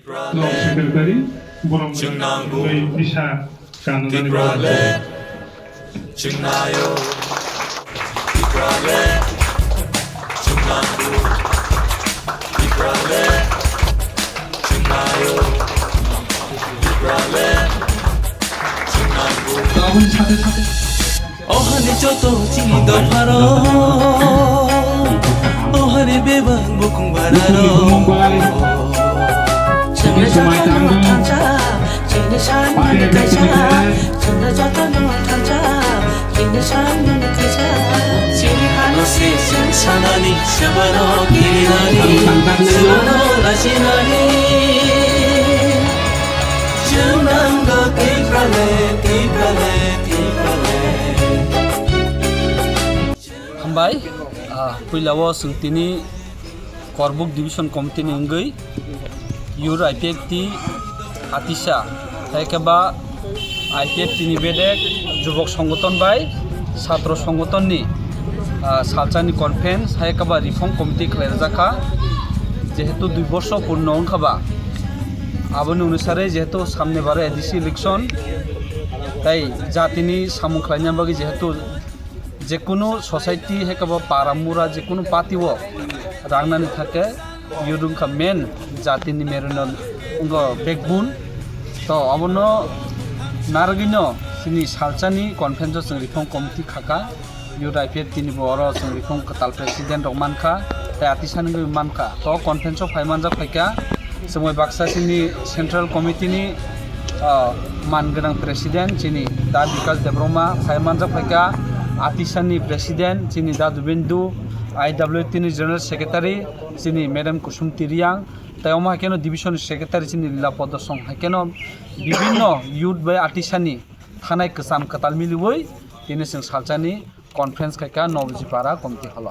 Law Secretary Borong Disha Kanunani Chungayo Iprale Chungangu Iprale Chungayo Iprale Chungangu Lawan সাথে সাথে Ohane joto chido paro Ohane beba bukung bararo Ini semua tanggung pakai kaca Sini hano se sanani shabano kirinani Shabano rasinani Junango tiprale tiprale tiprale Hambai puilawo sungtini Karbook Division Committee ni ungui Yur IPFT ATISA taikeba IPFT ni bedek যুবক সংগঠন by ছাত্র সংগঠন ni salchani conference taikeba reform committee khlairjaka যেহেতু 2 বছর পূর্ণ হংখাবা আবনি অনুসারে যেহেতু সামনে বারে ADC ইলেকশন তাই জাতিনি সামুং খাইনা বাকি যেহেতু যে কোনো সোসাইটি হেকাবা পারামুরা যে কোনো পাতিও রাংনানি থাকে ইউরুংখা মেন জাতিনি মেরুনল উঙ্গ বেকবুন তো অবন নারগিনো সিনি সালচানি কনফারেন্স जों रिफर्म कमिटी खाका इउर IPFT नि बर जों रिफर्म Kwtal प्रेसिडेंट रक मानखा ताय आतिसानि मानखा तो कनफारेंस फाइमानजा फाइका जोंय बाक्सा सिनि सेंट्रल कमिटी नि मानगोनां प्रेसिडेंट जिनि दा बिकास देब्रमा फाइमानजा फाइका आतिसानि प्रेसिडेंट जिनि दा दुबिन्दु IWT नि जनरल सेक्रेटारि जिनि मैडम कुसुम तिरियां तायमा हाकेनो डिविजन सेक्रेटारि जिनि लीला प्रदर्शन हाकेनो विभिन्न यूथ बाय आतिसानि थानाय कसाम Kwtal मिलुबै तिनि जों सालचानि कनफारेंस खायका 9 बजे पारा कमिटि हल